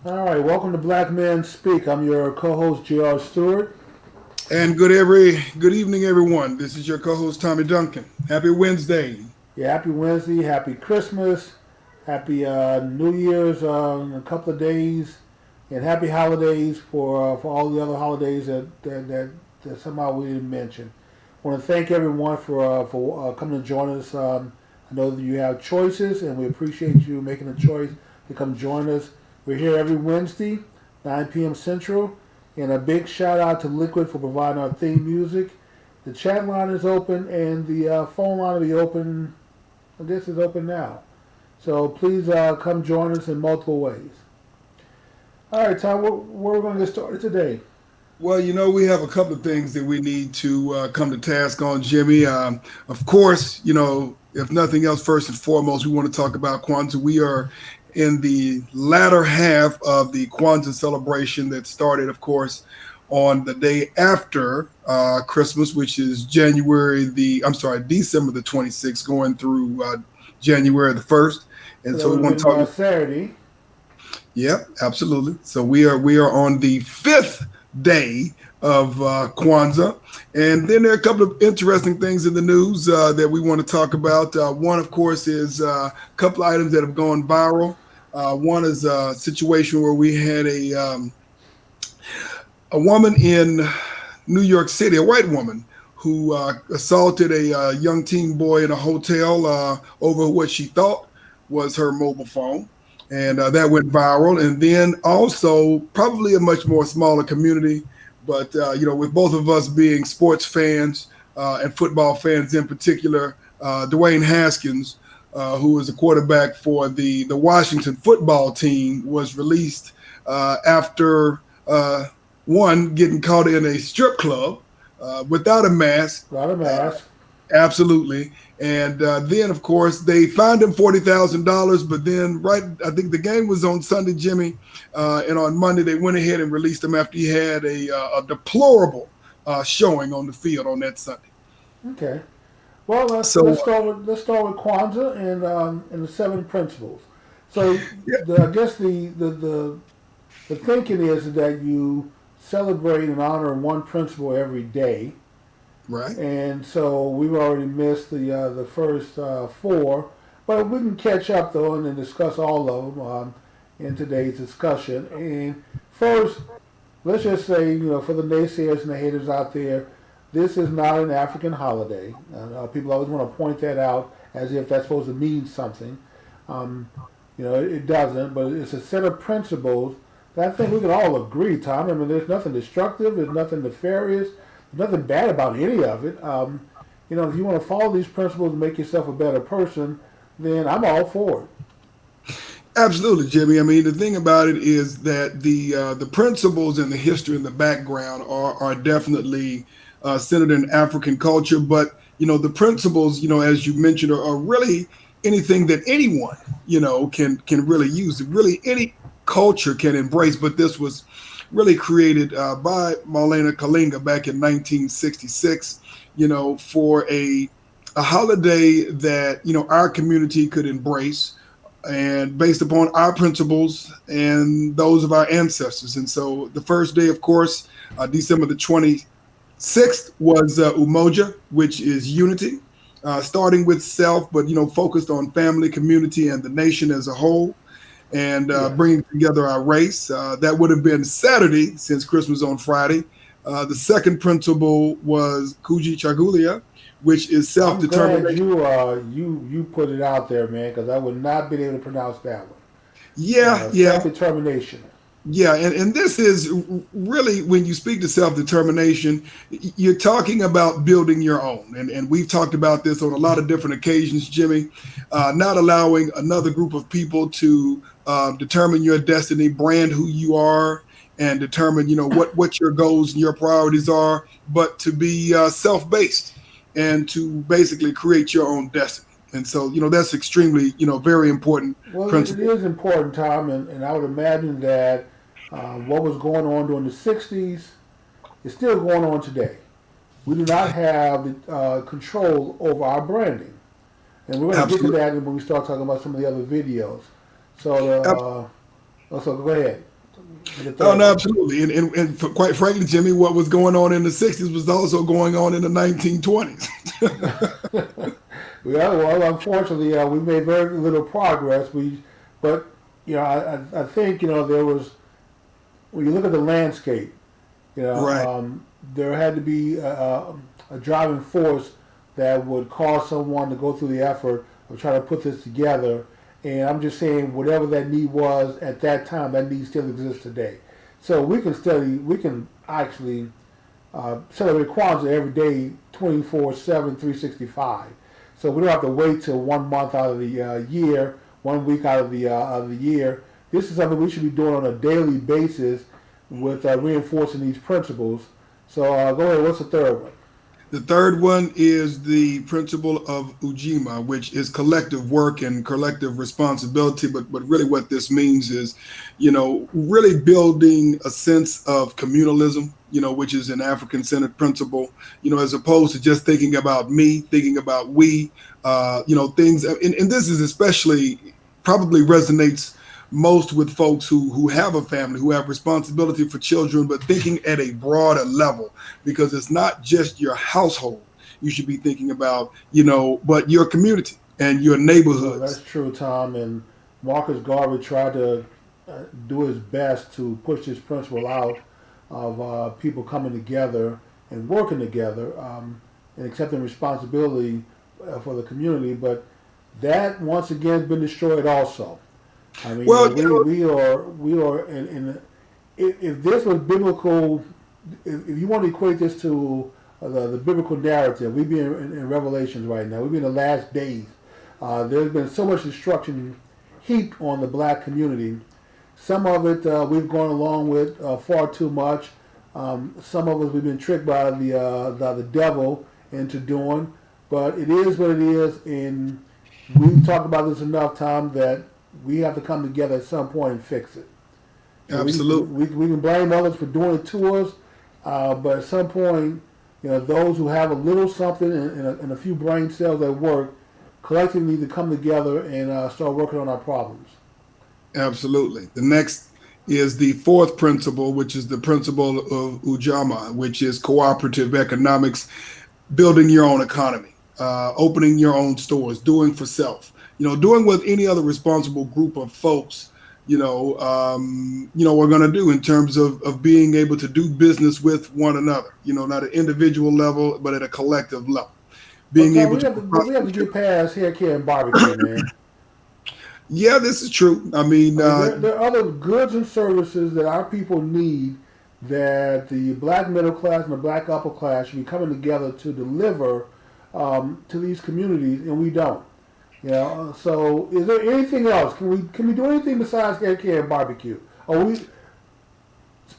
All right, welcome to Black Men Speak. I'm your co-host, J.R. Stewart. And good evening, everyone. This is your co-host Tommy Duncan. Happy Wednesday. Yeah, happy Wednesday, happy Christmas, happy New Year's in a couple of days, and happy holidays for all the other holidays that somehow we didn't mention. I want to thank everyone for coming to join us. I know that you have choices, and we appreciate you making a choice to come join us. We're here every Wednesday, 9 p.m. Central, and a big shout out to Liquid for providing our theme music. The chat line is open, and the phone line will be open. This is open now, so please come join us in multiple ways. All right, Tom, where we're going to get started today? Well, we have a couple of things that we need to come to task on, Jimmy. Of course, if nothing else, first and foremost, we want to talk about Kwanzaa. We are in the latter half of the Kwanzaa celebration that started, of course, on the day after Christmas, which is December the 26th, going through January the 1st. So And that so we would have want to been talk. Saturday. Yep, absolutely. So we are on the fifth day of Kwanzaa, and then there are a couple of interesting things in the news that we want to talk about. One, of course, is a couple of items that have gone viral. One is a situation where we had a woman in New York City, a white woman, who assaulted a young teen boy in a hotel over what she thought was her mobile phone. And that went viral. And then also, probably a much more smaller community, but with both of us being sports fans and football fans in particular, Dwayne Haskins, who is a quarterback for the Washington football team, was released after one getting caught in a strip club without a mask. Not a Uh, mask. Absolutely. And then, of course, they fined him $40,000. But then, right, I think the game was on Sunday, Jimmy, and on Monday they went ahead and released him after he had a deplorable showing on the field on that Sunday. Okay. Well, let's So, start with Kwanzaa and the seven principles. So, yeah, I guess the thinking is that you celebrate and honor one principle every day, right. and so we've already missed the first four, but we can catch up though and then discuss all of them in today's discussion. And first, let's just say, for the naysayers and the haters out there, this is not an African holiday. People always want to point that out as if that's supposed to mean something. Um, it doesn't, but it's a set of principles that I think we can all agree, Tom. I mean, there's nothing destructive, there's nothing nefarious, there's nothing bad about any of it. If you want to follow these principles and make yourself a better person, then I'm all for it. Absolutely, Jimmy. I mean, the thing about it is that the principles and the history and the background are definitely centered in African culture. But the principles, as you mentioned, are really anything that anyone can really use. Really, any culture can embrace. But this was really created by Maulana Kalinga back in 1966. For a holiday that our community could embrace and based upon our principles and those of our ancestors. And so the first day, of course, December the 26th, was Umoja, which is unity, starting with self, but focused on family, community, and the nation as a whole, and Yes. bringing together our race. That would have been Saturday, since Christmas on Friday. The second principle was Kuji Chagulia, which is self I'm glad determination. you put it out there, man, because I would not been able to pronounce that one. Yeah, Self yeah. determination. Yeah, and this is really when you speak to self determination, you're talking about building your own. And we've talked about this on a lot of different occasions, Jimmy. Not allowing another group of people to determine your destiny, brand who you are, and determine what your goals and your priorities are, but to be self based and to basically create your own destiny. And so that's extremely very important Well, it principle. is important, Tom, and I would imagine that what was going on during the '60s is still going on today. We do not have control over our branding, and we're going to get to Absolutely. that when we start talking about some of the other videos. So, so go ahead. The Oh, third no, one. absolutely. Quite frankly, Jimmy, what was going on in the 60s was also going on in the 1920s. Yeah, well, unfortunately, we made very little progress. But I think there was, when you look at the landscape, Right. there had to be a driving force that would cause someone to go through the effort of trying to put this together. And I'm just saying, whatever that need was at that time, that need still exists today. So we can actually celebrate Kwanzaa every day, 24/7, 365. So we don't have to wait till 1 month out of the year, 1 week out of the year. This is something we should be doing on a daily basis with reinforcing these principles. So go ahead. What's the third one? The third one is the principle of Ujima, which is collective work and collective responsibility. But really, what this means is, really building a sense of communalism, which is an African centered principle, as opposed to just thinking about me, thinking about we, things. And this is especially probably resonates most with folks who have a family, who have responsibility for children, but thinking at a broader level, because it's not just your household you should be thinking about, but your community and your Well, that's neighborhoods. true, Tom. And Marcus Garvey tried to do his best to push this principle out of people coming together and working together and accepting responsibility for the community. But that once again has been destroyed also. I mean, Well, we are if this was biblical, if you want to equate this to the biblical narrative, we be in Revelations right now. We be in the last days. There's been so much destruction heaped on the black community. Some of it we've gone along with far too much. Some of us we've been tricked by the devil into doing. But it is what it is, and we've talked about this enough time that we have to come together at some point and fix it. absolutely. We can blame others for doing it to us, but at some point, those who have a little something and a few brain cells that work collectively need to come together and start working on our problems. Absolutely. The next is the fourth principle, which is the principle of Ujama, which is cooperative economics, building your own economy, opening your own stores, doing for self, doing what any other responsible group of folks, we're going to do in terms of being able to do business with one another, not at an individual level, but at a collective level, Well, being Tom, able to we have to get past hair care and barbecue, man. yeah, this is true. I mean, I mean, there are other goods and services that our people need that the black middle class and the black upper class should be coming together to deliver to these communities, and we don't. So is there anything else? Can we do anything besides hair care and barbecue? Are we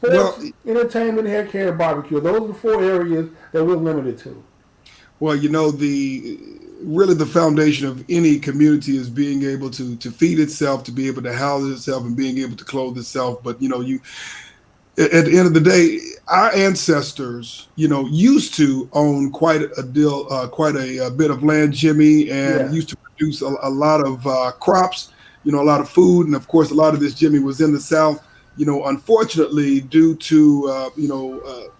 well, sports, entertainment, hair care, and barbecue? Those are the four areas that we're limited to. well, the really the foundation of any community is being able to feed itself, to be able to house itself, and being able to clothe itself. But you at the end of the day, our ancestors, used to own quite a bit of land, Jimmy, and Yes. used to produce a lot of crops, a lot of food, and of course, a lot of this, Jimmy, was in the South. Unfortunately, due to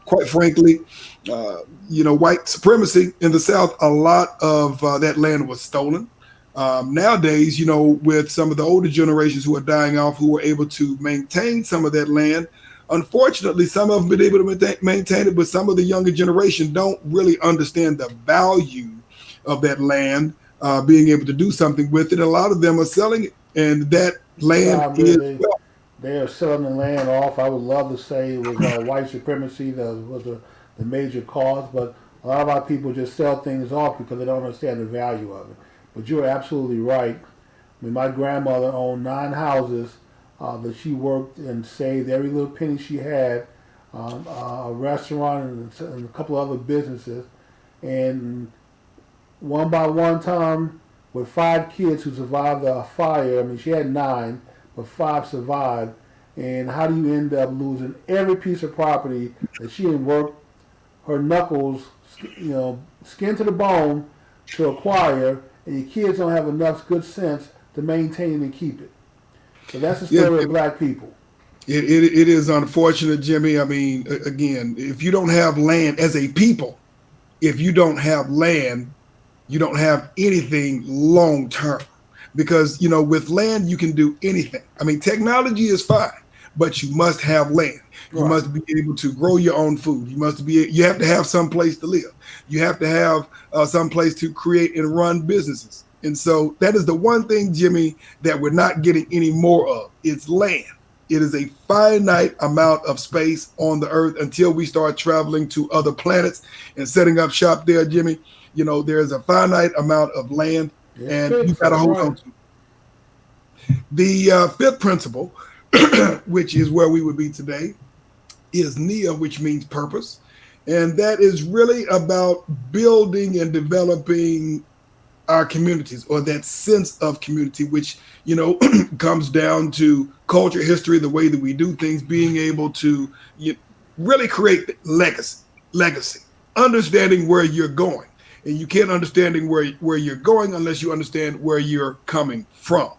quite frankly, white supremacy in the South, a lot of that land was stolen. Nowadays, with some of the older generations who are dying off, who were able to maintain some of that land. Unfortunately, some of them been able to maintain it, but some of the younger generation don't really understand the value of that land, being able to do something with it. A lot of them are selling it, and that land Tom, is well. they are selling the land off. I would love to say it was white supremacy that was the major cause, but a lot of our people just sell things off because they don't understand the value of it. But you're absolutely right. I mean, my grandmother owned 9 houses that she worked and saved every little penny she had, a restaurant and a couple of other businesses. And one by one, Tom, with 5 kids who survived the fire, I mean, she had 9, but 5 survived. And how do you end up losing every piece of property that she had worked her knuckles, skin to the bone to acquire, and your kids don't have enough good sense to maintain and keep it? So that's the Yeah, story of black people. It is unfortunate, Jimmy. I mean, again, if you don't have land as a people, if you don't have land, you don't have anything long term. Because, with land, you can do anything. I mean, technology is fine, but you must have land. You Right. must be able to grow your own food. You have to have some place to live. You have to have some place to create and run businesses. And so that is the one thing, Jimmy, that we're not getting any more of. It's land. It is a finite amount of space on the earth until we start traveling to other planets and setting up shop there, Jimmy. There's a finite amount of land, It's and you fixed. got to That's hold right. on to it. The fifth principle, which is where we would be today, is Nia, which means purpose. And that is really about building and developing our communities, or that sense of community, which comes down to culture, history, the way that we do things, being able to really create legacy, understanding where you're going. And you can't understanding where you're going unless you understand where you're coming from.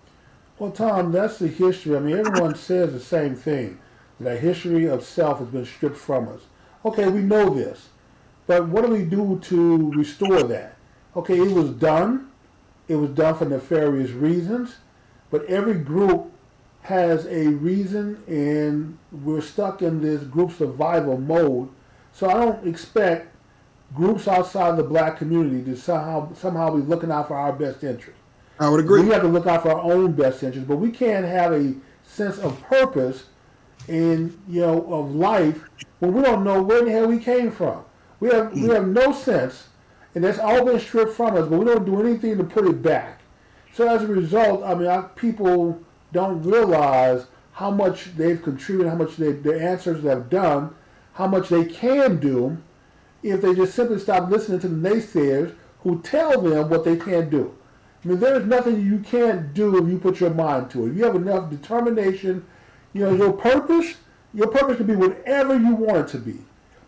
Well, Tom, that's the history. I mean, everyone says the same thing. That history of self has been stripped from us. Okay, we know this. But what do we do to restore that? Okay, it was done. It was done for nefarious reasons. But every group has a reason, and we're stuck in this group survival mode. So I don't expect groups outside the black community to somehow be looking out for our best interest. I would We agree. have to look out for our own best interest, but we can't have a sense of purpose in of life when we don't know where the hell we came from. We have no sense, and that's all been stripped from us. But we don't do anything to put it back. So as a result, I mean, people don't realize how much they've contributed, how much their ancestors have done, how much they can do if they just simply stop listening to the naysayers who tell them what they can't do. I mean, there's nothing you can't do if you put your mind to it. If you have enough determination, your purpose can be whatever you want it to be.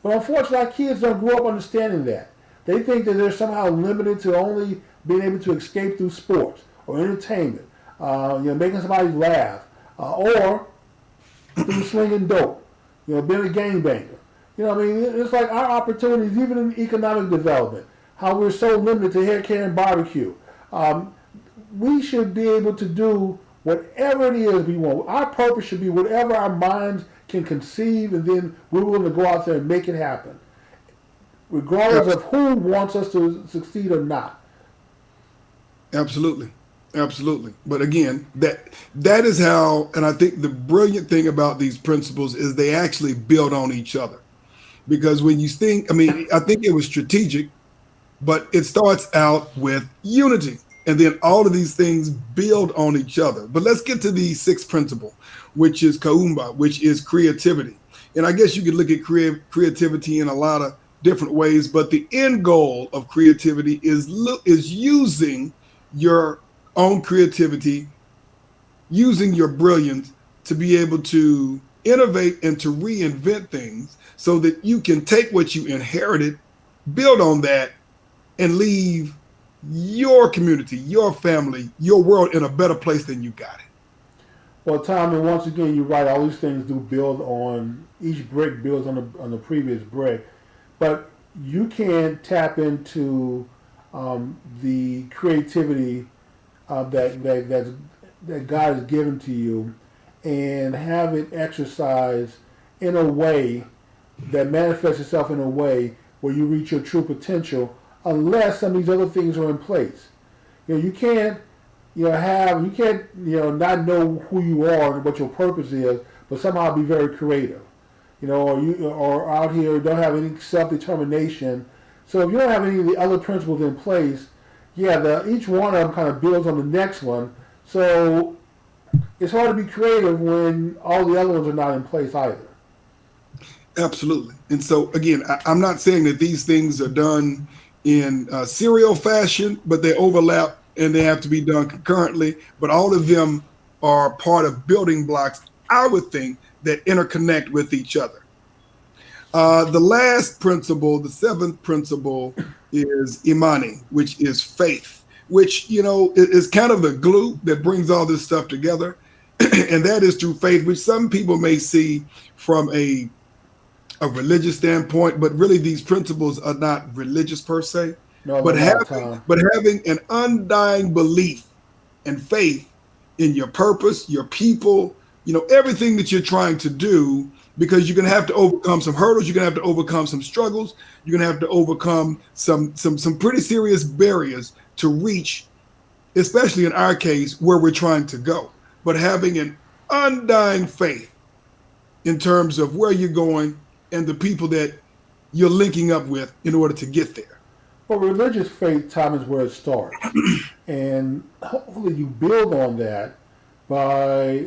But unfortunately, our kids don't grow up understanding that. They think that they're somehow limited to only being able to escape through sports or entertainment, making somebody laugh, or through slinging dope, being a gangbanger. I mean, it's like our opportunities, even in economic development, how we're so limited to hair care and barbecue. We should be able to do whatever it is we want. Our purpose should be whatever our minds can conceive, and then we're willing to go out there and make it happen, regardless of who wants us to succeed or not. Absolutely. Absolutely. But again, that is how, and I think the brilliant thing about these principles is they actually build on each other. Because when you think, I mean, I think it was strategic, but it starts out with unity. And then all of these things build on each other. But let's get to the sixth principle, which is kaumba, which is creativity. And I guess you could look at creativity in a lot of different ways, but the end goal of creativity is using your own creativity, using your brilliance to be able to innovate and to reinvent things so that you can take what you inherited, build on that, and leave your community, your family, your world in a better place than you got it. Well, Tom, and once again, you're right. All these things do build on, each brick builds on the previous brick, but you can't tap into the creativity that God has given to you and have it exercised in a way that manifests itself in a way where you reach your true potential, unless some of these other things are in place. You can't not know who you are and what your purpose is, but somehow be very creative. Or out here don't have any self-determination. So if you don't have any of the other principles in place, each one of them kind of builds on the next one. So it's hard to be creative when all the other ones are not in place either. Absolutely. And so, again, I'm not saying that these things are done in serial fashion, but they overlap and they have to be done concurrently. But all of them are part of building blocks, I would think, that interconnect with each other. The last principle, the seventh principle, is imani, which is faith, which, is kind of the glue that brings all this stuff together. and that is through faith, which some people may see from a religious standpoint, but really these principles are not religious per se, No, but they're not, Tom. having an undying belief and faith in your purpose, your people, everything that you're trying to do, because you're going to have to overcome some hurdles, you're going to have to overcome some struggles, you're going to have to overcome some pretty serious barriers to reach, especially in our case where we're trying to go. But having an undying faith in terms of where you're going and the people that you're linking up with in order to get there. Well, religious faith, Tom, is where it starts. And hopefully you build on that by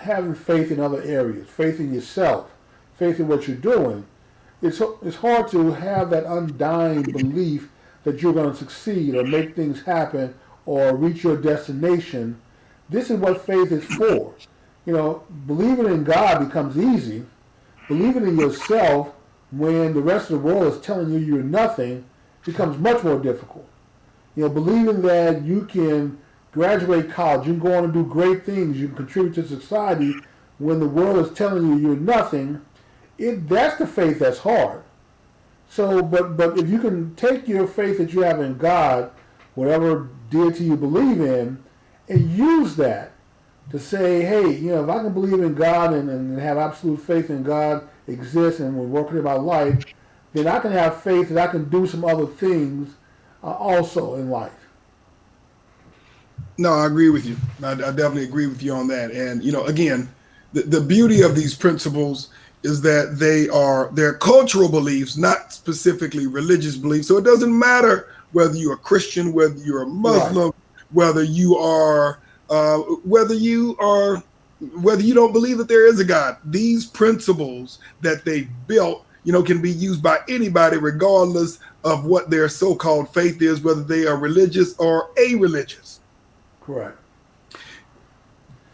having faith in other areas, faith in yourself, faith in what you're doing. It's hard to have that undying belief that you're going to succeed or make things happen or reach your destination. This is what faith is for. Believing in God becomes easy. Believing in yourself when the rest of the world is telling you you're nothing becomes much more difficult. Believing that you can graduate college, you can go on and do great things, you can contribute to society when the world is telling you you're nothing, that's the faith that's hard. So, but if you can take your faith that you have in God, whatever deity you believe in, and use that to say, hey, if I can believe in God and have absolute faith in God exists and we're working in my life, then I can have faith that I can do some other things also in life. No, I agree with you. I definitely agree with you on that. And, again, the beauty of these principles is that they're cultural beliefs, not specifically religious beliefs. So it doesn't matter whether you're a Christian, whether you're a Muslim, right, whether you don't believe that there is a God. These principles that they built, can be used by anybody regardless of what their so-called faith is, whether they are religious or a-religious. Correct.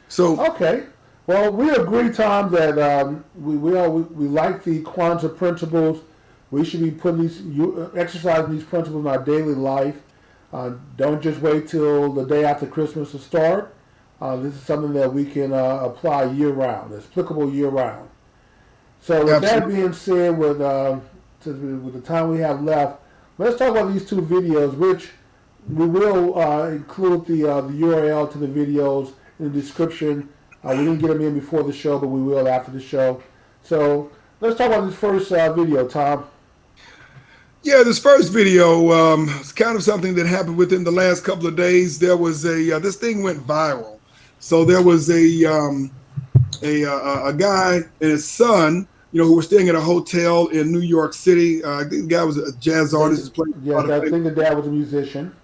So okay. Well, we agree, Tom, that we like the Kwanzaa principles. We should be exercising these principles in our daily life. Don't just wait till the day after Christmas to start. This is something that we can apply year-round. It's applicable year-round. So with that being said, with the time we have left, let's talk about these two videos, which we will include the URL to the videos in the description. We didn't get them in before the show, but we will after the show. So let's talk about this first video, Tom. Yeah, this first video is kind of something that happened within the last couple of days. There was this thing went viral. So there was a guy and his son, who were staying at a hotel in New York City. I think the guy was a jazz artist. Yeah, I think the dad was a musician.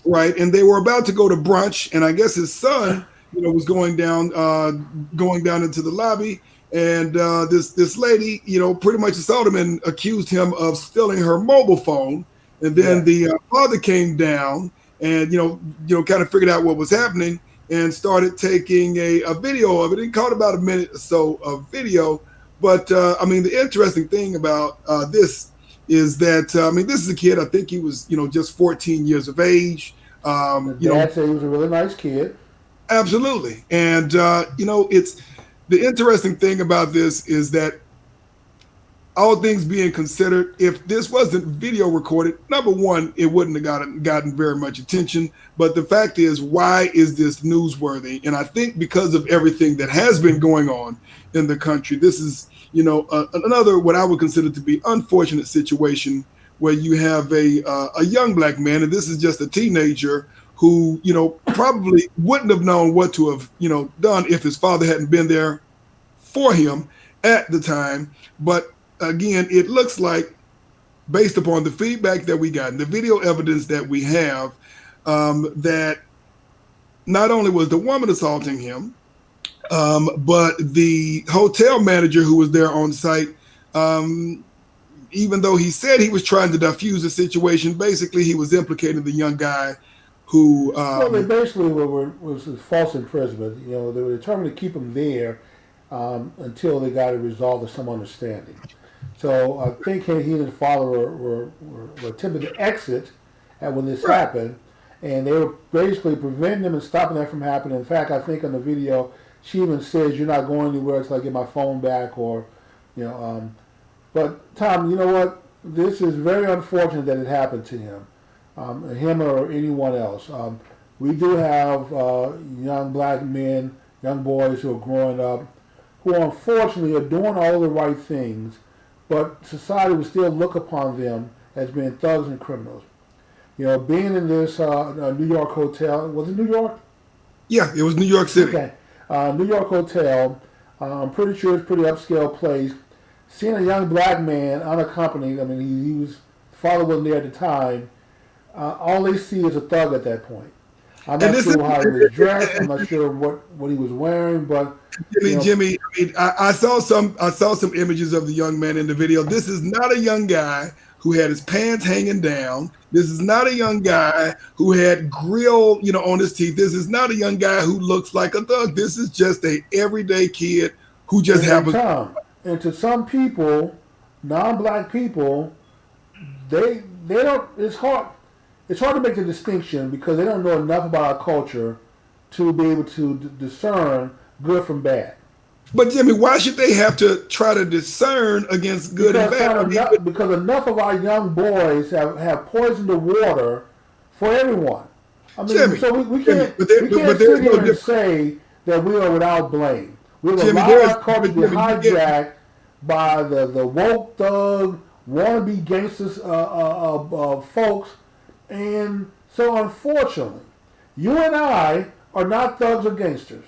Right, and they were about to go to brunch, and I guess his son, was going down into the lobby, and this lady, pretty much assaulted him and accused him of stealing her mobile phone. And then the father came down and kind of figured out what was happening and started taking a video of it. It caught about a minute or so of video. But the interesting thing about this is that this is a kid. I think he was just 14 years of age. Dad said he was a really nice kid. Absolutely. And, it's the interesting thing about this is that all things being considered, if this wasn't video recorded, number one, it wouldn't have gotten very much attention. But the fact is, why is this newsworthy? And I think because of everything that has been going on in the country, this is, another what I would consider to be unfortunate situation where you have a young black man, and this is just a teenager who, probably wouldn't have known what to have, done if his father hadn't been there for him at the time. But again, it looks like, based upon the feedback that we got and the video evidence that we have, that not only was the woman assaulting him, but the hotel manager who was there on site, even though he said he was trying to diffuse the situation, basically he was implicating the young guy who... well, they basically was false imprisonment. They were determined to keep him there until they got it resolved to some understanding. So I think he and his father were attempting to exit when this happened. and they were basically preventing them and stopping that from happening. In fact, I think in the video, she even says, "You're not going anywhere until I get my phone back," or, you know. But Tom, you know what? This is very unfortunate that it happened to him or anyone else. We do have young black men, young boys who are growing up, who unfortunately are doing all the right things, but society will still look upon them as being thugs and criminals. You know, being in this New York hotel, was it New York? Yeah, it was New York City. Okay. New York hotel, I'm pretty sure it's a pretty upscale place. Seeing a young black man unaccompanied, I mean, he was, father wasn't there at the time, all they see is a thug at that point. I'm not sure how he was dressed. I'm not sure what he was wearing, but Jimmy, I mean, I saw some images of the young man in the video. This is not a young guy who had his pants hanging down. This is not a young guy who had grill, on his teeth. This is not a young guy who looks like a thug. This is just a everyday kid who just happens. And to some people, non-black people, they don't. It's hard to make the distinction because they don't know enough about our culture to be able to discern good from bad. But Jimmy, why should they have to try to discern against good and bad? Because enough of our young boys have poisoned the water for everyone. I mean, Jimmy, so we can't sit here and say that we are without blame. We have allowed our culture to be hijacked by the woke thug, wannabe gangsters folks. And so unfortunately, you and I are not thugs or gangsters.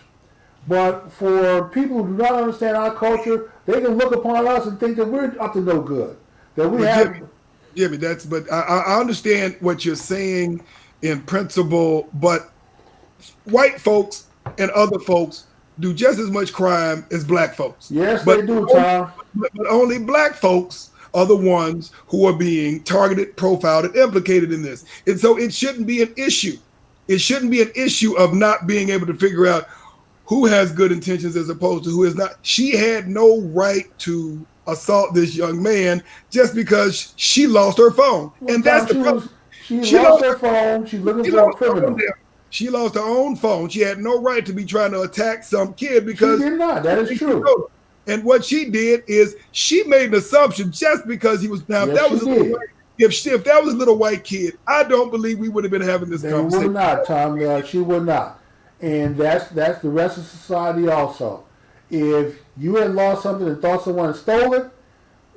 But for people who do not understand our culture, they can look upon us and think that we're up to no good. That we have. Jimmy, but I understand what you're saying in principle, but white folks and other folks do just as much crime as black folks. Yes, they do, Tom. But only black folks are the ones who are being targeted, profiled, and implicated in this. And so it shouldn't be an issue. It shouldn't be an issue of not being able to figure out who has good intentions as opposed to who is not. She had no right to assault this young man just because she lost her phone. Well, and that's the problem. She lost her phone. She's looking for a criminal. She lost her own phone. She had no right to be trying to attack some kid because she did not. That is true. And what she did is she made an assumption just because he was now. Yes, if that was a little white, if that was a little white kid, I don't believe we would have been having this conversation. They would not, Tom. She would not. And that's the rest of society also. If you had lost something and thought someone had stole it,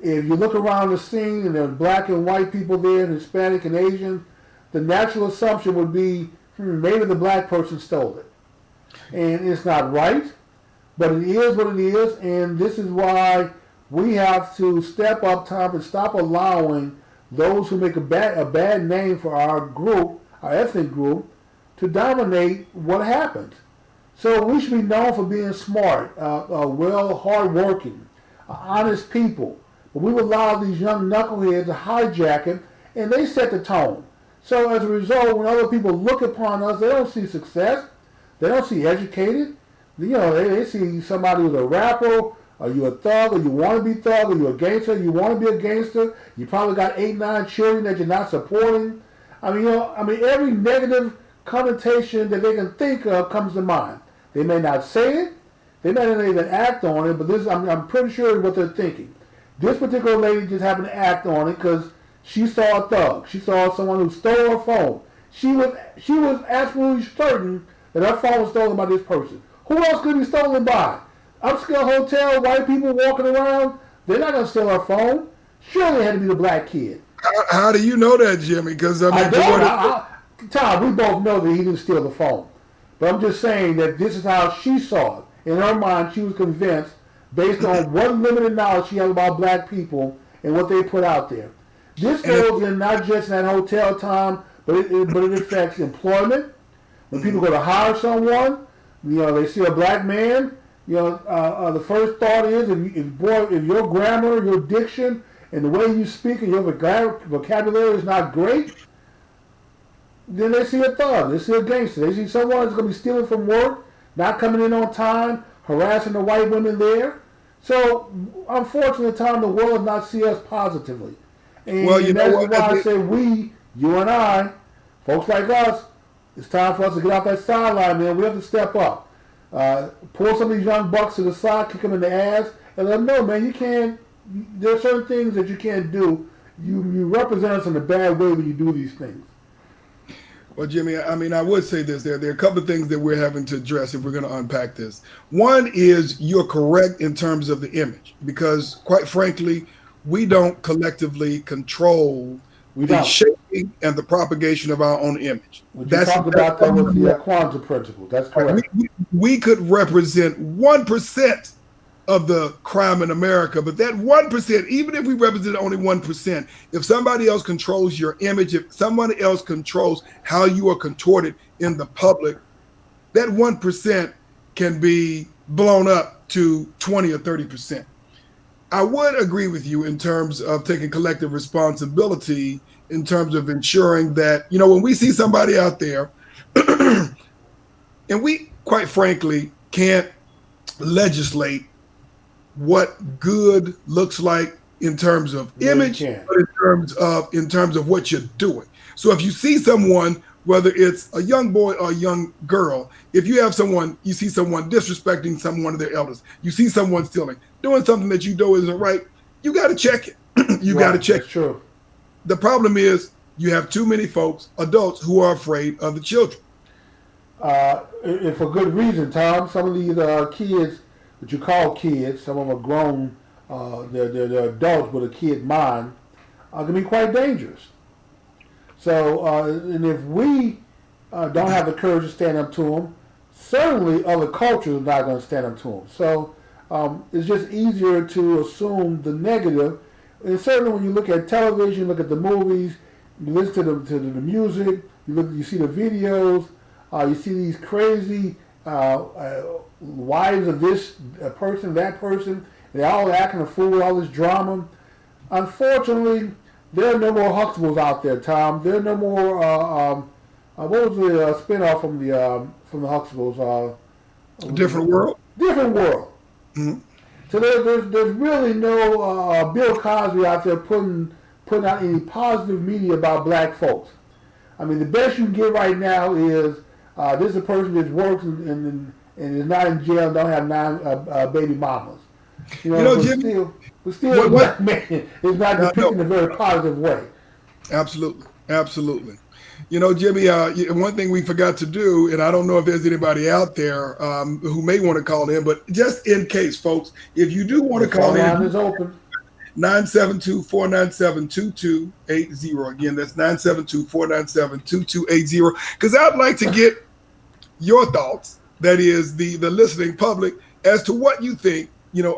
if you look around the scene and there's black and white people there, and Hispanic and Asian, the natural assumption would be, maybe the black person stole it. And it's not right, but it is what it is, and this is why we have to step up, Tom, and stop allowing those who make a bad name for our group, our ethnic group, to dominate what happens. So we should be known for being smart, hardworking, honest people. But we will allow these young knuckleheads to hijack it, and they set the tone. So as a result, when other people look upon us, they don't see success. They don't see educated. They see somebody who's a rapper. Are you a thug? Or you want to be thug? Are you a gangster? You want to be a gangster? You probably got 8, 9 children that you're not supporting. Every negative connotation that they can think of comes to mind. They may not say it, they may not even act on it, but this I'm pretty sure is what they're thinking. This particular lady just happened to act on it because she saw a thug. She saw someone who stole her phone. She was absolutely certain that her phone was stolen by this person. Who else could be stolen by? Upscale hotel, white people walking around. They're not going to steal her phone. Surely it had to be the black kid. How do you know that, Jimmy? Because Tom, we both know that he didn't steal the phone. But I'm just saying that this is how she saw it. In her mind, she was convinced, based on what limited knowledge she had about black people and what they put out there. This goes in not just in that hotel, Tom, but it affects employment. When people go to hire someone, they see a black man, the first thought is, if your grammar, your diction, and the way you speak and your vocabulary is not great, then they see a thug, they see a gangster, they see someone that's going to be stealing from work, not coming in on time, harassing the white women there. So, unfortunately, Tom, the world does not see us positively. And that's why I say we, you and I, folks like us, It's time for us to get off that sideline, man. We have to step up. Pull some of these young bucks to the side, kick them in the ass, and let them know, man, you can't. There are certain things that you can't do. You represent us in a bad way when you do these things. Well, Jimmy, I mean, I would say this. There are a couple of things that we're having to address if we're going to unpack this. One is you're correct in terms of the image, because quite frankly, we don't collectively control the shaping and the propagation of our own image. You talked about that with the Kwanzaa principle. That's correct. We could represent 1% of the crime in America, but that 1%, even if we represent only 1%, if somebody else controls your image, if someone else controls how you are contorted in the public, that 1% can be blown up to 20 or 30%. I would agree with you in terms of taking collective responsibility, in terms of ensuring that, when we see somebody out there, and we, quite frankly, can't legislate what good looks like in terms of image, but in terms of what you're doing. So if you see someone, whether it's a young boy or a young girl, if you see someone disrespecting someone of their elders, you see someone stealing, doing something that you know isn't right, you got to check it. You got to check it. True. The problem is you have too many folks, adults, who are afraid of the children. And for good reason, Tom. Some of these kids that you call kids, some of them are grown, they're adults with a kid mind, can be quite dangerous. So, and if we don't have the courage to stand up to them, certainly other cultures are not going to stand up to them. So it's just easier to assume the negative. And certainly when you look at television, look at the movies, you listen to the music, you see the videos, you see these crazy wives of this person, that person, they're all acting a fool with all this drama. Unfortunately, there are no more Huxtables out there, Tom. There are no more. What was the spinoff from the Huxtables? Different World. Different World. Mm-hmm. So there's really no Bill Cosby out there putting out any positive media about black folks. I mean, the best you can get right now is this is a person that works and is not in jail and don't have 9 baby mamas. Jimmy, but still, black man is not depicted in a very positive way. Absolutely. Jimmy, one thing we forgot to do, and I don't know if there's anybody out there who may want to call in, but just in case, folks, if you do want to call in, the line is open. 972-497-2280. Again, that's 972-497-2280. Because I'd like to get your thoughts, that is the listening public, as to what you think,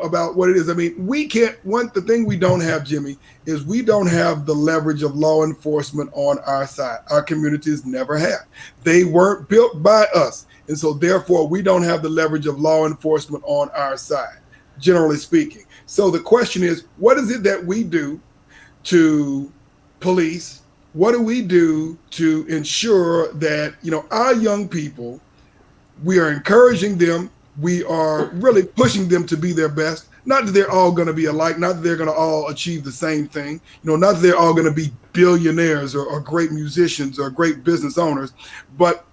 about what it is. I mean, the thing we don't have, Jimmy, is we don't have the leverage of law enforcement on our side. Our communities never have. They weren't built by us. And so therefore, we don't have the leverage of law enforcement on our side, generally speaking. So the question is, what is it that we do to police? What do we do to ensure that, our young people, we are encouraging them, we are really pushing them to be their best? Not that they're all going to be alike, not that they're going to all achieve the same thing, not that they're all going to be billionaires or great musicians or great business owners, but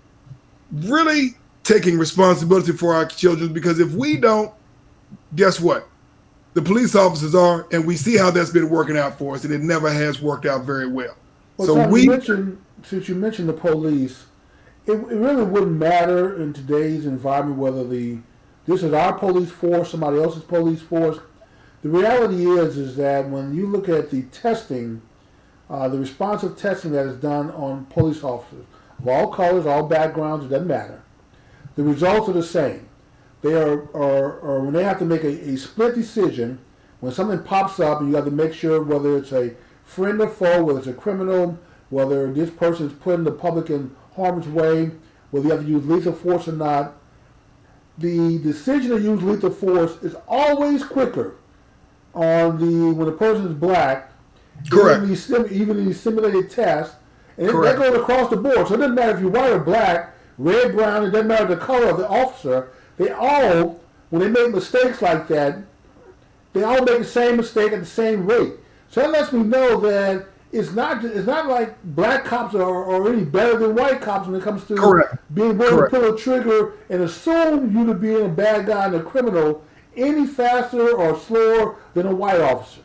really taking responsibility for our children, because if we don't, guess what? The police officers are, and we see how that's been working out for us, and it never has worked out very well. So since you mentioned the police, it really wouldn't matter in today's environment whether this is our police force, somebody else's police force. The reality is that when you look at the testing, the responsive testing that is done on police officers of all colors, all backgrounds, it doesn't matter. The results are the same. They are when they have to make a split decision, when something pops up and you have to make sure whether it's a friend or foe, whether it's a criminal, whether this person is putting the public in harm's way, whether you have to use lethal force or not, the decision to use lethal force is always quicker when the person is black. Correct. Even in these simulated tests, and that goes across the board. So it doesn't matter if you're white or black, red, brown, it doesn't matter the color of the officer. They all, when they make mistakes like that, they all make the same mistake at the same rate. So that lets me know that it's not like black cops are any better than white cops when it comes to Correct. being willing to Correct. pull a trigger and assume you to be a bad guy and a criminal any faster or slower than a white officer.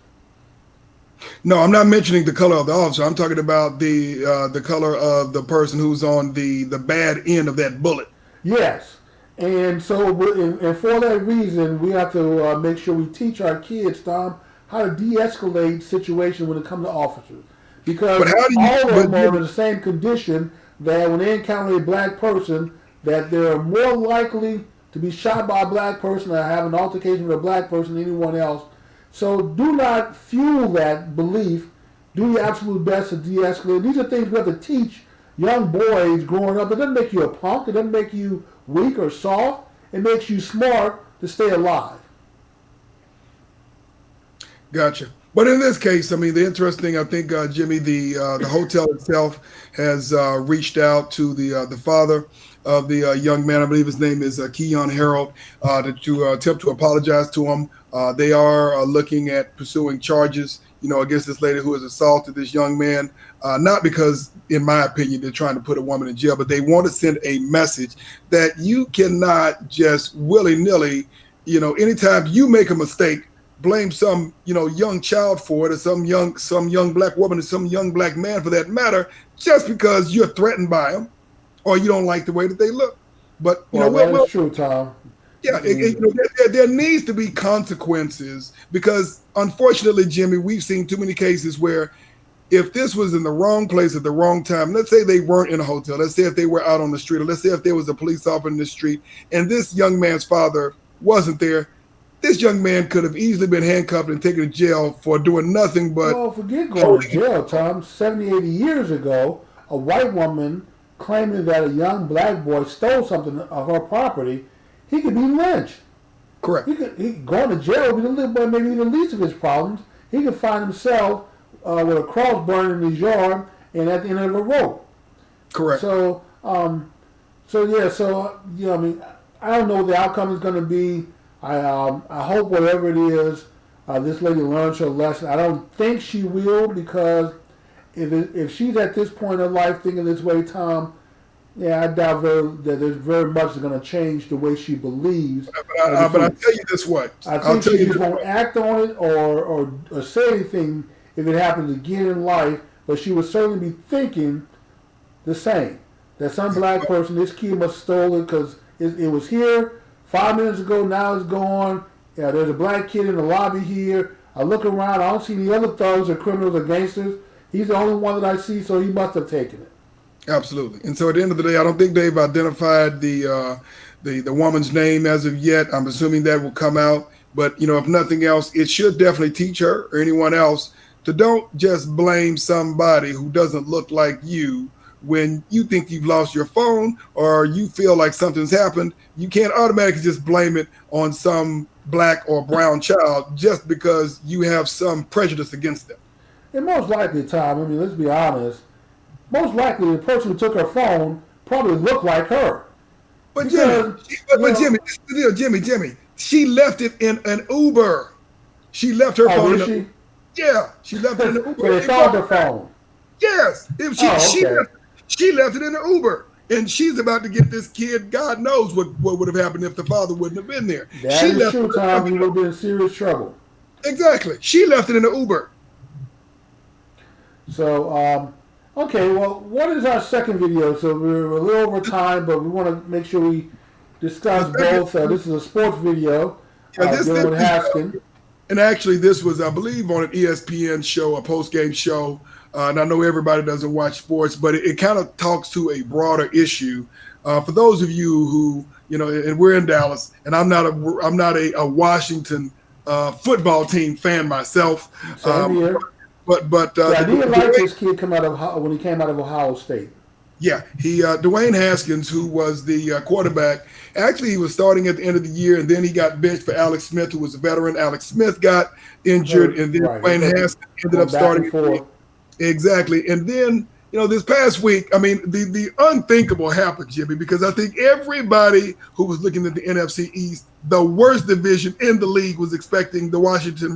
No, I'm not mentioning the color of the officer. I'm talking about the color of the person who's on the bad end of that bullet. Yes. And so, and for that reason, we have to make sure we teach our kids, Tom, how to de-escalate situations when it comes to officers. Because But how do you? all of them But are in the same condition that when they encounter a black person, that they're more likely to be shot by a black person or have an altercation with a black person than anyone else. So do not fuel that belief. Do your absolute best to de-escalate. These are things we have to teach young boys growing up. It doesn't make you a punk. It doesn't make you weak or soft. It makes you smart to stay alive. Gotcha. But in this case, I mean, the interesting, I think, Jimmy, the hotel itself has reached out to the father of the young man. I believe his name is Keon Harold, to attempt to apologize to him. They are looking at pursuing charges, against this lady who has assaulted this young man. Not because, in my opinion, they're trying to put a woman in jail, but they want to send a message that you cannot just willy-nilly, anytime you make a mistake, blame some young child for it, or some young black woman or some young black man for that matter, just because you're threatened by them or you don't like the way that they look. But that is true, Tom. yeah, there needs to be consequences, because unfortunately, Jimmy, we've seen too many cases where if this was in the wrong place at the wrong time, let's say they weren't in a hotel, let's say if they were out on the street, or let's say if there was a police officer in the street and this young man's father wasn't there, this young man could have easily been handcuffed and taken to jail for doing nothing but... Well, forget going to jail, Tom. 70, 80 years ago, a white woman claiming that a young black boy stole something of her property, he could be lynched. Correct. He going to jail would be maybe the least of his problems. He could find himself with a cross burning in his yard and at the end of a rope. Correct. So, I mean, I don't know what the outcome is going to be. I hope whatever it is, this lady learns her lesson. I don't think she will, because if she's at this point in her life thinking this way, Tom, yeah, I doubt that there's very much that's going to change the way she believes. But I'll tell you this what. I think she just won't act on it or say anything if it happens again in life, but she would certainly be thinking the same. That some black person, this kid must have stolen it because it was here 5 minutes ago, now it's gone. Yeah, there's a black kid in the lobby here. I look around, I don't see any other thugs or criminals or gangsters. He's the only one that I see, so he must have taken it. Absolutely. And so at the end of the day, I don't think they've identified the woman's name as of yet. I'm assuming that will come out. But, if nothing else, it should definitely teach her or anyone else to don't just blame somebody who doesn't look like you. When you think you've lost your phone or you feel like something's happened, you can't automatically just blame it on some black or brown child just because you have some prejudice against them. And most likely, Tom, I mean, let's be honest, most likely the person who took her phone probably looked like her. But Jimmy, she left it in an Uber. She left her phone. Did she? Yeah, she left it in an Uber. So they found her phone. Yes, she left it in an Uber, and she's about to get this kid. God knows what would have happened if the father wouldn't have been there. That is true, Tom. He would have been in serious trouble. Exactly. She left it in an Uber. So, okay, well, what is our second video? So we're a little over time, but we want to make sure we discuss both. This is a sports video. This with Haskin. And actually, this was, I believe, on an ESPN show, a post-game show. And I know everybody doesn't watch sports, but it kind of talks to a broader issue. For those of you who, and we're in Dallas, and I'm not a Washington football team fan myself. Same here. But I didn't like this kid when he came out of Ohio State. Yeah, Dwayne Haskins, who was the quarterback, actually he was starting at the end of the year, and then he got benched for Alex Smith, who was a veteran. Alex Smith got injured, and then Dwayne Haskins ended up starting. Exactly, and then this past week, I mean, the unthinkable happened, Jimmy, because I think everybody who was looking at the NFC East, the worst division in the league, was expecting the Washington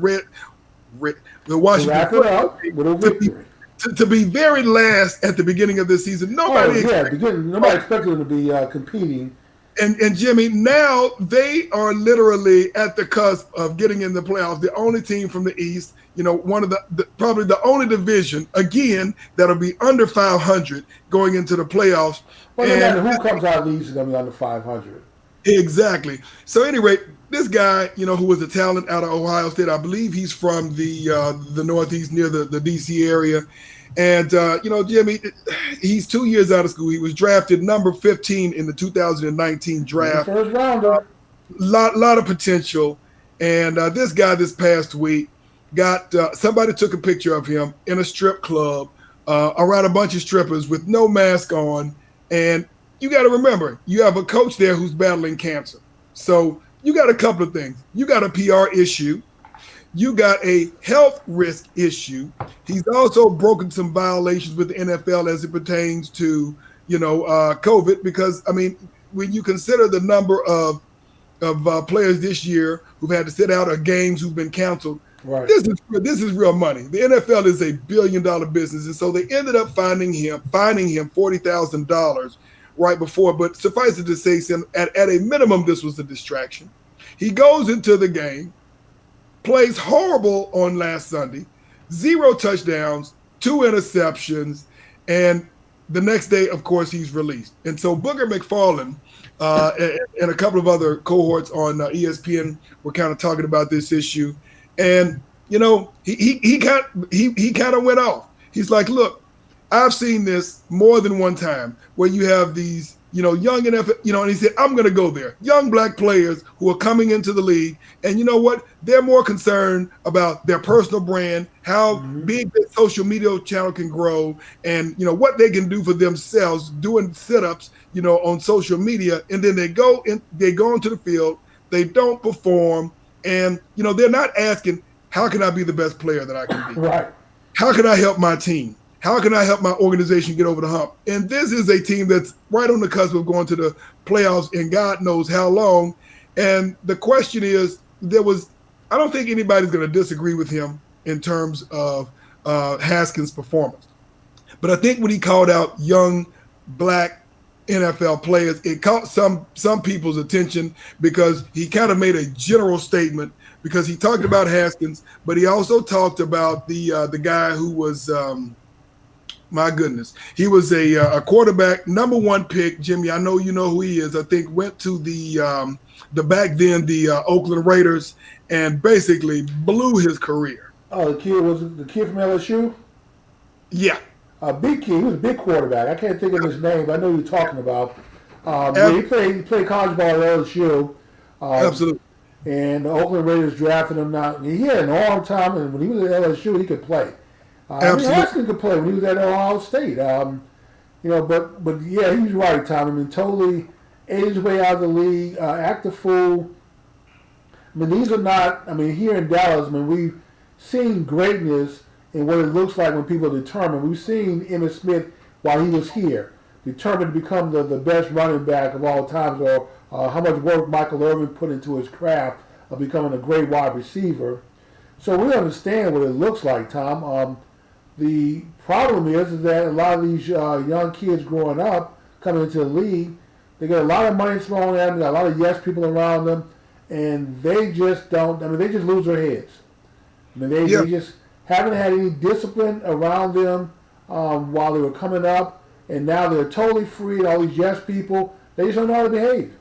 to be very last at the beginning of this season. Oh Nobody yeah, expected. beginning. Nobody expected them to be competing. And Jimmy, now they are literally at the cusp of getting in the playoffs. The only team from the East, one of the probably the only division again that'll be under 500 going into the playoffs. Well, no And matter who comes out of the East is going to be under 500. exactly. So, at any rate, this guy, who was a talent out of Ohio State, I believe he's from the Northeast near the DC area. And, Jimmy, he's 2 years out of school. He was drafted number 15 in the 2019 draft. First rounder. Lot of potential. And this guy this past week got somebody took a picture of him in a strip club around a bunch of strippers with no mask on. And you got to remember, you have a coach there who's battling cancer. So you got a couple of things. You got a PR issue. You got a health risk issue. He's also broken some violations with the NFL as it pertains to, COVID, because, I mean, when you consider the number of players this year who've had to sit out of games who've been canceled, right. This is real money. The NFL is a $1 billion business. And so they ended up fining him $40,000 right before. But suffice it to say, at a minimum, this was a distraction. He goes into the game, plays horrible on last Sunday, 0 touchdowns, 2 interceptions, and the next day, of course, he's released. And so Booger McFarland and a couple of other cohorts on ESPN were kind of talking about this issue. And, he kind of went off. He's like, look, I've seen this more than one time where you have these, young NFL, and he said, I'm going to go there. Young black players who are coming into the league. And you know what? They're more concerned about their personal brand, how big their social media channel can grow, and, what they can do for themselves doing sit-ups, on social media. And then they go into the field, they don't perform. And, they're not asking, how can I be the best player that I can be? Right. How can I help my team? How can I help my organization get over the hump? And this is a team that's right on the cusp of going to the playoffs in God knows how long. And the question is, I don't think anybody's going to disagree with him in terms of Haskins' performance. But I think when he called out young black NFL players, it caught some people's attention because he kind of made a general statement because he talked about Haskins, but he also talked about the guy who was my goodness. He was a quarterback, number 1 pick. Jimmy, I know you know who he is. I think went to the back then the Oakland Raiders and basically blew his career. Oh, the kid from LSU? Yeah. A big kid. He was a big quarterback. I can't think of his name, but I know who you're talking about. He played college ball at LSU. Absolutely. And the Oakland Raiders drafted him. Now he had an arm time, and when he was at LSU, he could play. Haskins could play when he was at Ohio State. But yeah, he was right, Tom. I mean, totally ate his way out of the league, act a fool. I mean, these are not. I mean, here in Dallas, I mean, we've seen greatness in what it looks like when people are determined. We've seen Emmitt Smith while he was here, determined to become the best running back of all times, or how much work Michael Irvin put into his craft of becoming a great wide receiver. So we understand what it looks like, Tom. The problem is that a lot of these young kids growing up, coming into the league, they get a lot of money thrown at them, got a lot of yes people around them, and they just don't, I mean, they just lose their heads. I mean, they just haven't had any discipline around them while they were coming up, and now they're totally free, all these yes people, they just don't know how to behave.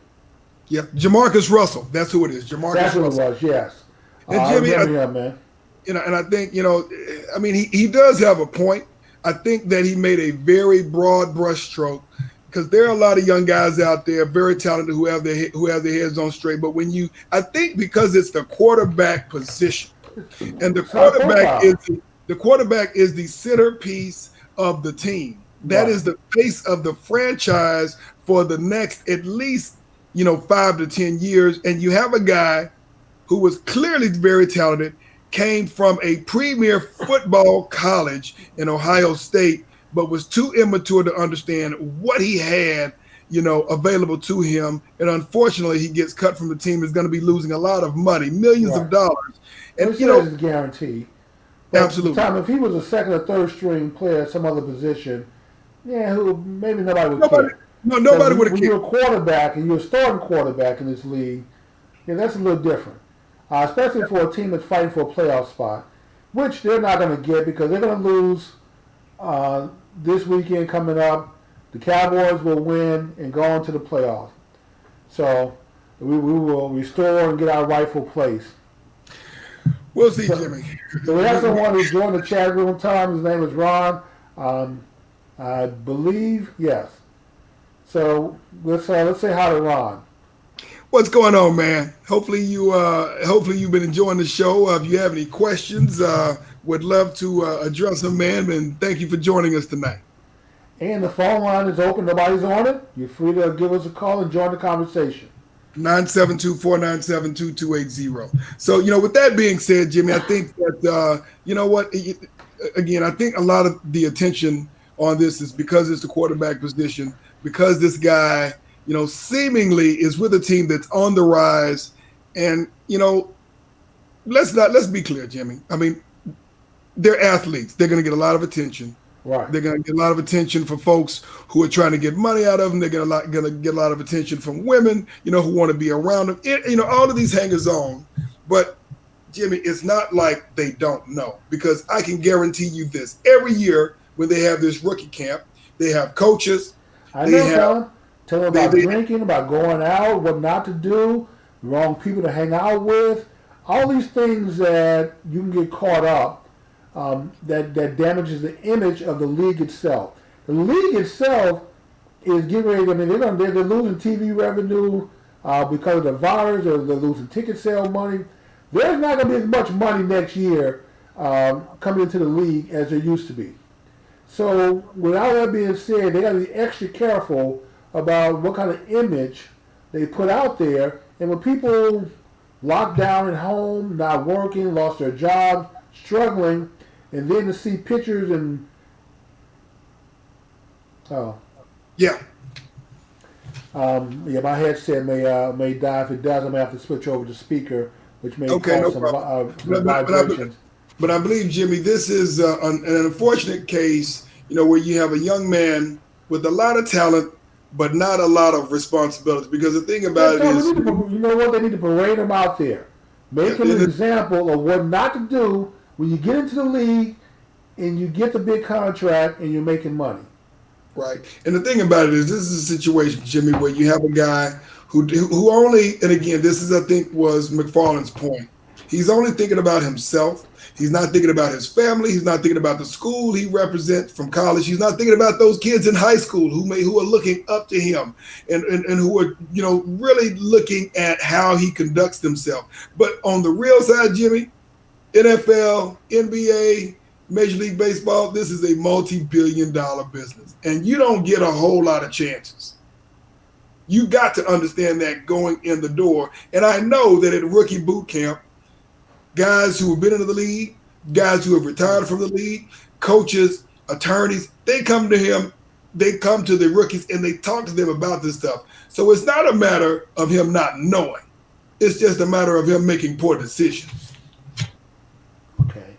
Yeah, Jamarcus Russell, that's who it is. That's who it was, yes. And Jimmy, I remember him, man. And I think, I mean, he does have a point. I think that he made a very broad brush stroke because there are a lot of young guys out there, very talented, who have their heads on straight. But I think because it's the quarterback position, and the quarterback is the centerpiece of the team. That is the face of the franchise for the next at least 5 to 10 years. And you have a guy who was clearly very talented, came from a premier football college in Ohio State, but was too immature to understand what he had, available to him. And unfortunately, he gets cut from the team. Is going to be losing a lot of money, millions of dollars. And it's a guarantee. But Absolutely. Tom, if he was a second or third string player at some other position, yeah, who maybe nobody would Nobody, care. no, But nobody would have when cared. you're a quarterback and you're a starting quarterback in this league, yeah, that's a little different. Especially for a team that's fighting for a playoff spot, which they're not going to get because they're going to lose uh, this weekend coming up. The Cowboys will win and go on to the playoffs. So we will restore and get our rightful place. We'll see, So, Jimmy. so we have someone who joined the chat room. Tom, his name is Ron. Um, I believe yes. So let's say hi to Ron. What's going on, man? Hopefully you've been enjoying the show. If you have any questions, would love to address them, man. And thank you for joining us tonight. And the phone line is open. Nobody's on it. You're free to give us a call and join the conversation. 972-497-2280. So, with that being said, Jimmy, I think that, again, I think a lot of the attention on this is because it's the quarterback position, because this guy, seemingly is with a team that's on the rise. And, let's be clear, Jimmy. I mean, they're athletes. They're going to get a lot of attention. Right. They're going to get a lot of attention from folks who are trying to get money out of them. They're going to get a lot of attention from women, who want to be around them. All of these hangers on. But Jimmy, it's not like they don't know, because I can guarantee you this: every year when they have this rookie camp, they have coaches. I They know, have Tom. Tell them about drinking, about going out, what not to do, the wrong people to hang out with, all these things that you can get caught up that damages the image of the league itself. The league itself is getting ready. I mean, they're losing TV revenue because of the virus, or they're losing ticket sale money. There's not going to be as much money next year coming into the league as there used to be. So, with all that being said, they got to be extra careful about what kind of image they put out there. And when people locked down at home, not working, lost their jobs, struggling, and then to see pictures and yeah. My headset may die. If it does, I'm gonna have to switch over to speaker, which may Okay, no cause problem. some vibrations. But I believe, Jimmy, this is an unfortunate case, where you have a young man with a lot of talent, but not a lot of responsibility. Because the thing about it is, you know what? They need to parade him out there. Make him an example of what not to do when you get into the league and you get the big contract and you're making money. right. And the thing about it is, this is a situation, Jimmy, where you have a guy who only, and again, this is, I think, was McFarland's point. He's only thinking about himself. He's not thinking about his family. He's not thinking about the school he represents from college. He's not thinking about those kids in high school who are looking up to him and who are, really looking at how he conducts himself. But on the real side, Jimmy, NFL, NBA, Major League Baseball, this is a multi-billion-dollar business. And you don't get a whole lot of chances. You got to understand that going in the door. And I know that at rookie boot camp, guys who have been in the league, guys who have retired from the league, coaches, attorneys, they come to him, they come to the rookies and they talk to them about this stuff. So it's not a matter of him not knowing. It's just a matter of him making poor decisions. Okay.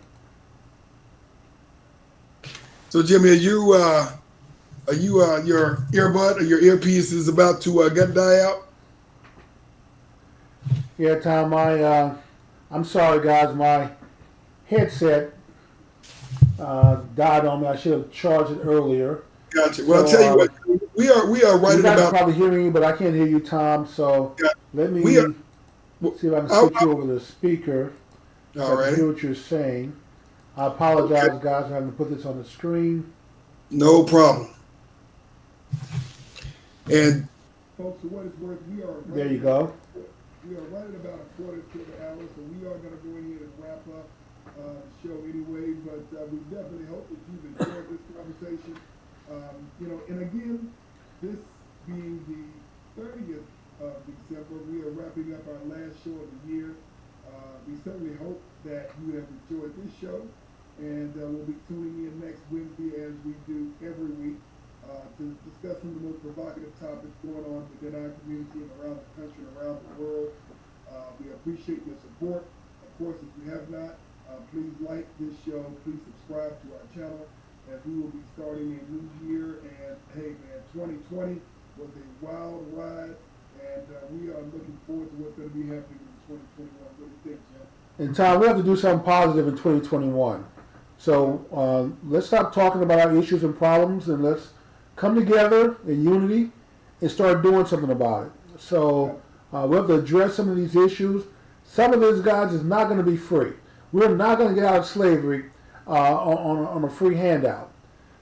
So Jimmy, are you your earbud or your earpiece is about to die out? Yeah, Tom. I'm sorry, guys. My headset died on me. I should have charged it earlier. Gotcha. Well, I'll tell you what, we are right you guys about. are probably hearing me, but I can't hear you, Tom. So let me see if I can switch you over to the speaker. All right. I can hear what you're saying. I apologize, guys, for having to put this on the screen. No problem. And folks, for what it's worth, we are. There you go. We are right at about a quarter to the hour, so we are going to go ahead and wrap up the show anyway. But we definitely hope that you've enjoyed this conversation. And again, this being the 30th of December, we are wrapping up our last show of the year. We certainly hope that you have enjoyed this show, and we'll be tuning in next Wednesday as we do every week to discuss some of the most provocative topics going on within our community and around the country and around the world. We appreciate your support. Of course, if you have not Please like this show. Please subscribe to our channel as we will be starting a new year. And hey, man, 2020 was a wild ride, and we are looking forward to what's going to be happening in 2021. What do you think, Jim? And Tom, we have to do something positive in 2021. So let's stop talking about our issues and problems, and let's come together in unity and start doing something about it. So we have to address some of these issues. Some of this, guys, is not going to be free. We're not going to get out of slavery on a free handout.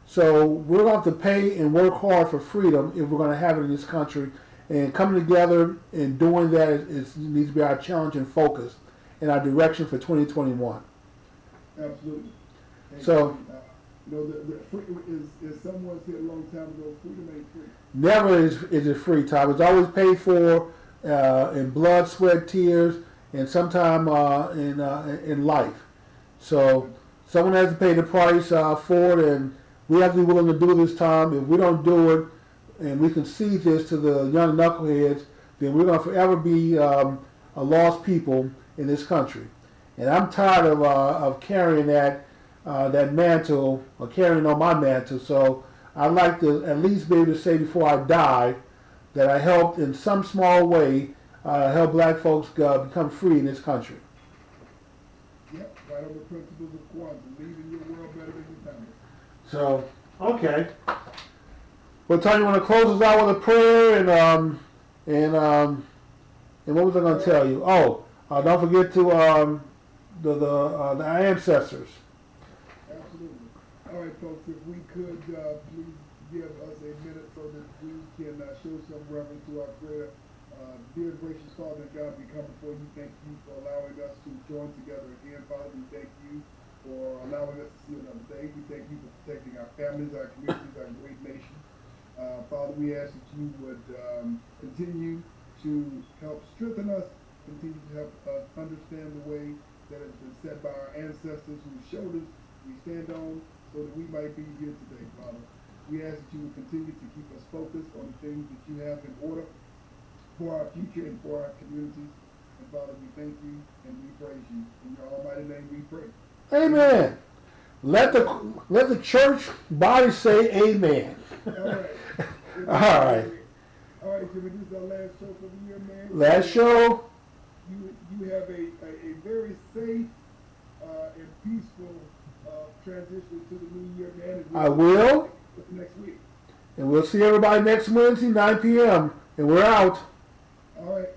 So we're going to have to pay and work hard for freedom if we're going to have it in this country. And coming together and doing that needs to be our challenge and focus and our direction for 2021. Absolutely. And, So, the free, is someone said a long time ago, freedom ain't free. never is it free, Tom. It's always paid for in blood, sweat, tears, and sometime in life. So someone has to pay the price for it, and we have to be willing to do this time. If we don't do it, and we concede this to the young knuckleheads, then we're going to forever be a lost people in this country. And I'm tired of carrying that mantle, or carrying on my mantle. So I'd like to at least be able to say before I die that I helped in some small way help black folks become free in this country. Yep, right on the principles of Kwanzaa, leaving your world better than you found it. So, okay. Well, Tony, you want to close us out with a prayer and what was I going to tell you? Oh, don't forget to the ancestors. Absolutely. All right, folks, if we could please give us a minute so that we can show some reverence to our prayer. Dear gracious Father God, we come before you. Thank you for allowing us to join together again. Father, we thank you for allowing us to see another day. We thank you for protecting our families, our communities, our great nation. Father, we ask that you would continue to help strengthen us, continue to help us understand the way that has been set by our ancestors whose shoulders we stand on so that we might be here today, Father. We ask that you would continue to keep us focused on the things that you have in order for our future and for our communities. And Father, we thank you and we praise you. In your almighty name we pray. Amen. Let the church body say amen. All right. All right. All right, Jimmy, this is our last show for the year, man. Last show. You have a very safe and peaceful transition to the new year, man. I will. Next week. And we'll see everybody next Wednesday, 9 p.m. And we're out. All right.